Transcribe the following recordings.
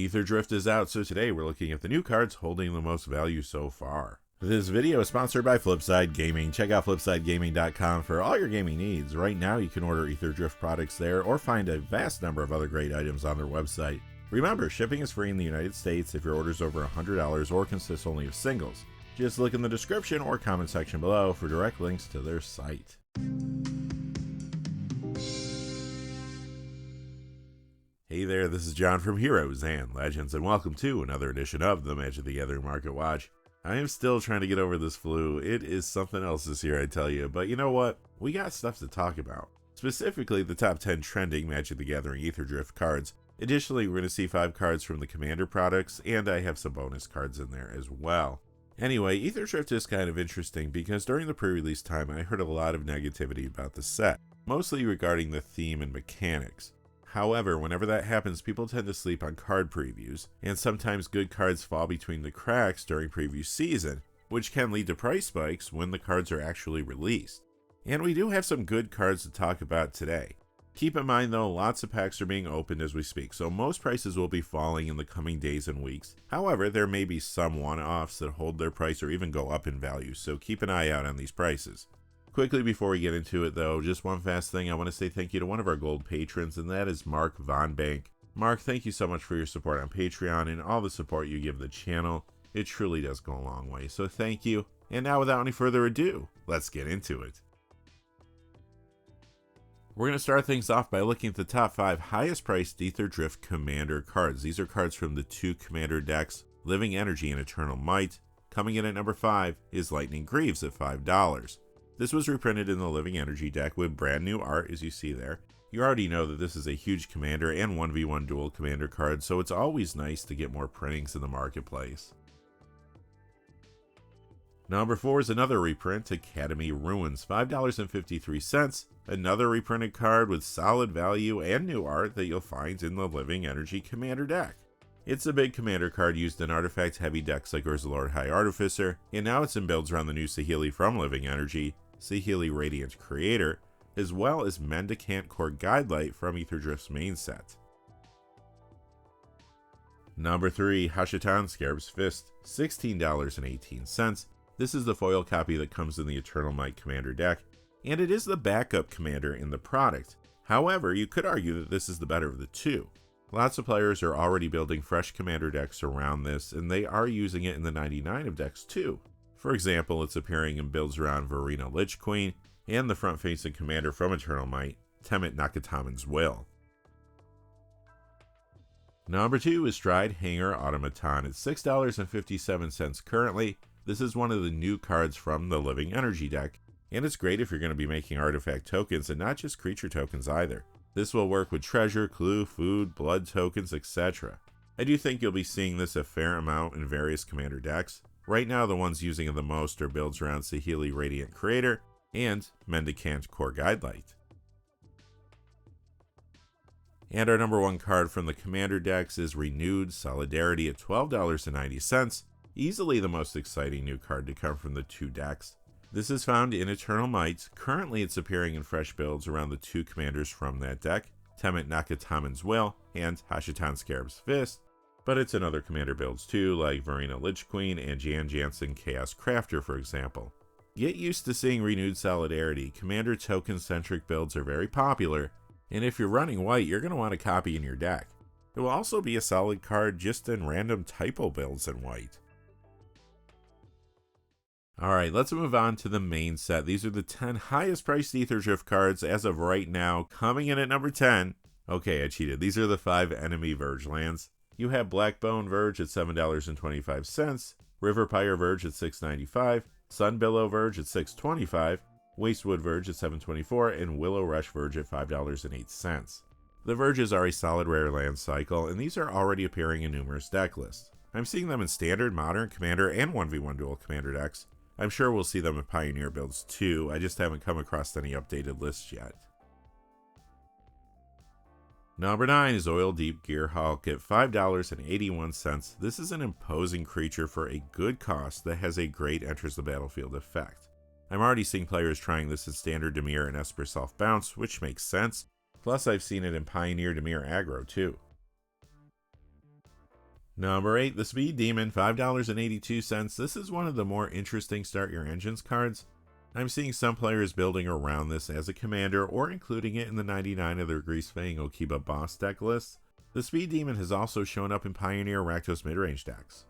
Aetherdrift is out, so today we're looking at the new cards holding the most value so far. This video is sponsored by Flipside Gaming. Check out flipsidegaming.com for all your gaming needs. Right now you can order Aetherdrift products there or find a vast number of other great items on their website. Remember, shipping is free in the United States if your order is over $100 or consists only of singles. Just look in the description or comment section below for direct links to their site. Hey there, this is John from Heroes and Legends, and welcome to another edition of the Magic the Gathering Market Watch. I am still trying to get over this flu. It is something else this year, I tell you, but you know what? We got stuff to talk about. Specifically, the top 10 trending Magic the Gathering Aetherdrift cards. Additionally, we're going to see 5 cards from the Commander products, and I have some bonus cards in there as well. Anyway, Aetherdrift is kind of interesting because during the pre-release time, I heard a lot of negativity about the set, mostly regarding the theme and mechanics. However, whenever that happens, people tend to sleep on card previews, and sometimes good cards fall between the cracks during preview season, which can lead to price spikes when the cards are actually released. And we do have some good cards to talk about today. Keep in mind though, lots of packs are being opened as we speak, so most prices will be falling in the coming days and weeks. However, there may be some one-offs that hold their price or even go up in value, so keep an eye out on these prices. Quickly before we get into it though, just one fast thing, I want to say thank you to one of our gold patrons, and that is Mark Vonbank. Mark, thank you so much for your support on Patreon and all the support you give the channel. It truly does go a long way, so thank you. And now without any further ado, let's get into it. We're going to start things off by looking at the top 5 highest priced Aetherdrift Commander cards. These are cards from the 2 Commander decks, Living Energy and Eternal Might. Coming in at number 5 is Lightning Greaves at $5. This was reprinted in the Living Energy deck with brand new art, as you see there. You already know that this is a huge commander and 1v1 dual commander card, so it's always nice to get more printings in the marketplace. Number 4 is another reprint, Academy Ruins, $5.53. Another reprinted card with solid value and new art that you'll find in the Living Energy Commander deck. It's a big commander card used in artifact-heavy decks like Urzalord High Artificer, and now it's in builds around the new Saheeli from Living Energy, Saheeli Radiant Creator, as well as Mendicant Core Guidelight from Aetherdrift's main set. Number 3, Hashatan Scarab's Fist, $16.18. This is the foil copy that comes in the Eternal Might Commander deck, and it is the backup commander in the product. However, you could argue that this is the better of the two. Lots of players are already building fresh commander decks around this, and they are using it in the 99 of decks too. For example, it's appearing in builds around Verena Lich Queen and the front-facing commander from Eternal Might, Temmet Nakataman's Will. Number 2 is Stride Hanger Automaton. It's $6.57 currently. This is one of the new cards from the Living Energy deck, and it's great if you're going to be making artifact tokens and not just creature tokens either. This will work with treasure, clue, food, blood tokens, etc. I do think you'll be seeing this a fair amount in various commander decks. Right now the ones using it the most are builds around Saheeli Radiant Creator and Mendicant Core Guidelight. And our number 1 card from the commander decks is Renewed Solidarity at $12.90. Easily the most exciting new card to come from the 2 decks. This is found in Eternal Might. Currently it's appearing in fresh builds around the 2 commanders from that deck, Temmet Nakataman's Will and Hashatan Scarab's Fist, but it's in other commander builds too, like Verena Lich Queen and Jan Jansen Chaos Crafter, for example. Get used to seeing Renewed Solidarity. Commander token-centric builds are very popular, and if you're running white, you're going to want a copy in your deck. It will also be a solid card just in random typo builds in white. Alright, let's move on to the main set. These are the 10 highest priced Aetherdrift cards as of right now. Coming in at number 10. Okay, I cheated. These are the 5 enemy Verge lands. You have Blackbone Verge at $7.25, River Pyre Verge at $6.95, Sunbillow Verge at $6.25, Wastewood Verge at $7.24, and Willow Rush Verge at $5.08. The Verges are a solid rare land cycle, and these are already appearing in numerous deck lists. I'm seeing them in Standard, Modern, Commander, and 1v1 Dual Commander decks. I'm sure we'll see them in Pioneer builds too, I just haven't come across any updated lists yet. Number 9 is Oil Deep Gearhulk at $5.81. This is an imposing creature for a good cost that has a great enters the battlefield effect. I'm already seeing players trying this in Standard Dimir and Esper Self Bounce, which makes sense. Plus I've seen it in Pioneer Dimir aggro too. Number 8, the Speed Demon, $5.82. This is one of the more interesting Start Your Engines cards. I'm seeing some players building around this as a commander or including it in the 99 of their Greasefang Okiba boss deck lists. The Speed Demon has also shown up in Pioneer Rakdos midrange decks.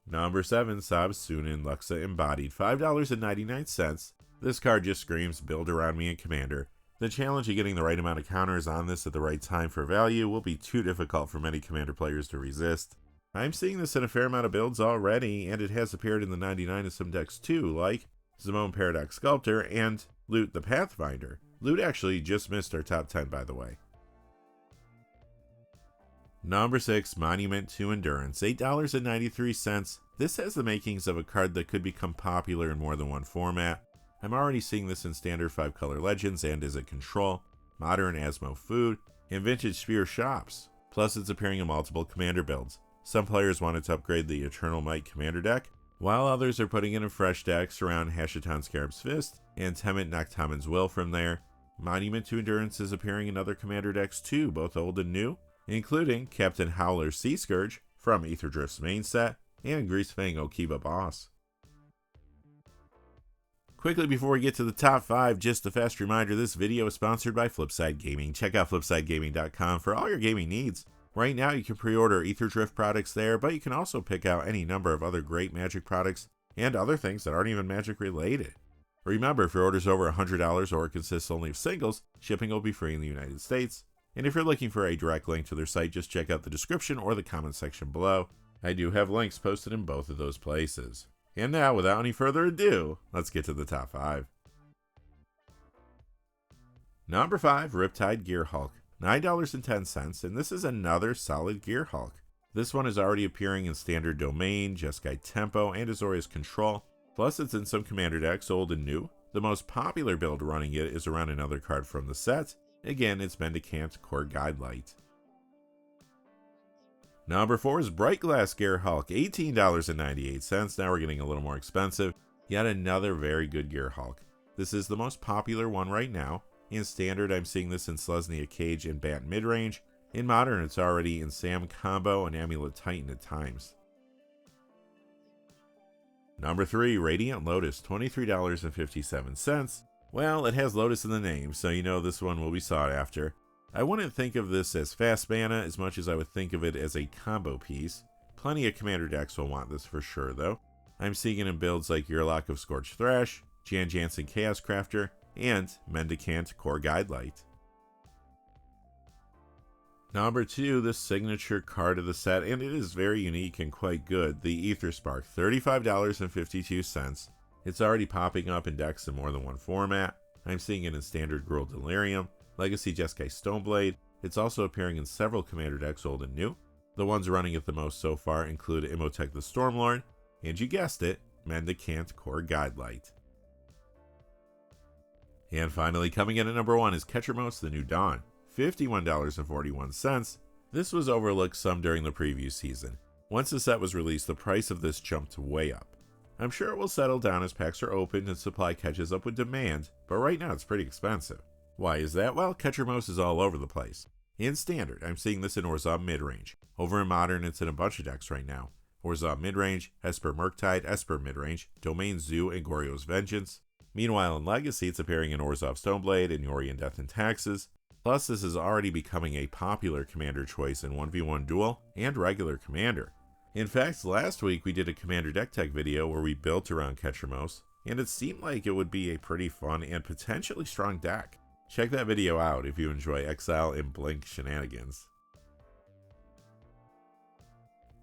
Number 7, Sab-Sunen Luxa Embodied, $5.99. This card just screams build around me in commander. The challenge of getting the right amount of counters on this at the right time for value will be too difficult for many commander players to resist. I'm seeing this in a fair amount of builds already, and it has appeared in the 99 of some decks too, like Zimone Paradox Sculptor and Loot the Pathfinder. Loot actually just missed our top 10, by the way. Number 6, Monument to Endurance, $8.93. This has the makings of a card that could become popular in more than one format. I'm already seeing this in standard 5-color Legends and as a control, modern Asmo Food, and vintage Spear shops. Plus it's appearing in multiple commander builds. Some players wanted to upgrade the Eternal Might commander deck, while others are putting it in fresh decks around Hashatan Scarab's Fist and Temet Noctamon's Will from there. Monument to Endurance is appearing in other commander decks too, both old and new, including Captain Howler's Sea Scourge from Aetherdrift's main set and Greasefang Okiba boss. Quickly before we get to the top 5, just a fast reminder, this video is sponsored by Flipside Gaming. Check out flipsidegaming.com for all your gaming needs. Right now you can pre-order Aetherdrift products there, but you can also pick out any number of other great Magic products and other things that aren't even Magic related. Remember, if your order's over $100 or consists only of singles, shipping will be free in the United States. And if you're looking for a direct link to their site, just check out the description or the comment section below. I do have links posted in both of those places. And now, without any further ado, let's get to the top 5. Number 5, Riptide Gearhulk, $9.10, and this is another solid Gearhulk. This one is already appearing in Standard Domain, Jeskai Tempo, and Azorius Control, plus it's in some commander decks, old and new. The most popular build running it is around another card from the set. Again, it's Mendicant Core Guidelight. Number 4 is Bright Glass Gearhulk, $18.98. Now we're getting a little more expensive. Yet another very good Gearhulk. This is the most popular one right now. In Standard, I'm seeing this in Selesnya Cage and Bat midrange. In Modern, it's already in Sam Combo and Amulet Titan at times. Number 3, Radiant Lotus, $23.57. Well, it has Lotus in the name, so you know this one will be sought after. I wouldn't think of this as fast mana as much as I would think of it as a combo piece. Plenty of commander decks will want this for sure though. I'm seeing it in builds like Yurlok of Scorched Thrash, Jan Jansen Chaos Crafter, and Mendicant Core Guidelight. Number 2, the signature card of the set, and it is very unique and quite good, the Ether Spark, $35.52. It's already popping up in decks in more than one format. I'm seeing it in Standard Gruul Delirium, Legacy Jeskai Stoneblade. It's also appearing in several commander decks, old and new. The ones running it the most so far include Imhotep the Stormlord, and you guessed it, Mendicant Core Guidelight. And finally, coming in at number 1 is Ketramose the New Dawn, $51.41. This was overlooked some during the preview season. Once the set was released, the price of this jumped way up. I'm sure it will settle down as packs are opened and supply catches up with demand, but right now it's pretty expensive. Why is that? Well, Ketramose is all over the place. In Standard, I'm seeing this in Orzhov midrange. Over in Modern, it's in a bunch of decks right now. Orzhov midrange, Esper Murktide, Esper midrange, Domain Zoo, and Goryo's Vengeance. Meanwhile, in Legacy, it's appearing in Orzhov Stoneblade and Yorion Death and Taxes. Plus, this is already becoming a popular commander choice in 1v1 duel and regular commander. In fact, last week we did a commander deck tech video where we built around Ketramose, and it seemed like it would be a pretty fun and potentially strong deck. Check that video out if you enjoy Exile and Blink shenanigans.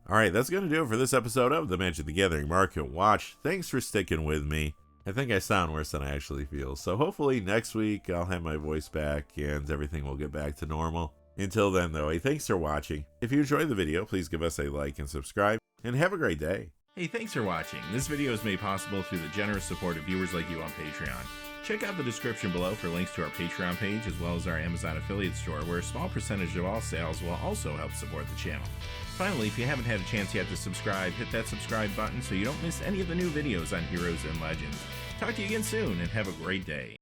Alright, that's going to do it for this episode of the Magic the Gathering Market Watch. Thanks for sticking with me. I think I sound worse than I actually feel, so hopefully next week I'll have my voice back and everything will get back to normal. Until then though, hey, thanks for watching. If you enjoyed the video, please give us a like and subscribe, and have a great day. Hey, thanks for watching. This video is made possible through the generous support of viewers like you on Patreon. Check out the description below for links to our Patreon page as well as our Amazon affiliate store, where a small percentage of all sales will also help support the channel. Finally, if you haven't had a chance yet to subscribe, hit that subscribe button so you don't miss any of the new videos on Heroes and Legends. Talk to you again soon, and have a great day.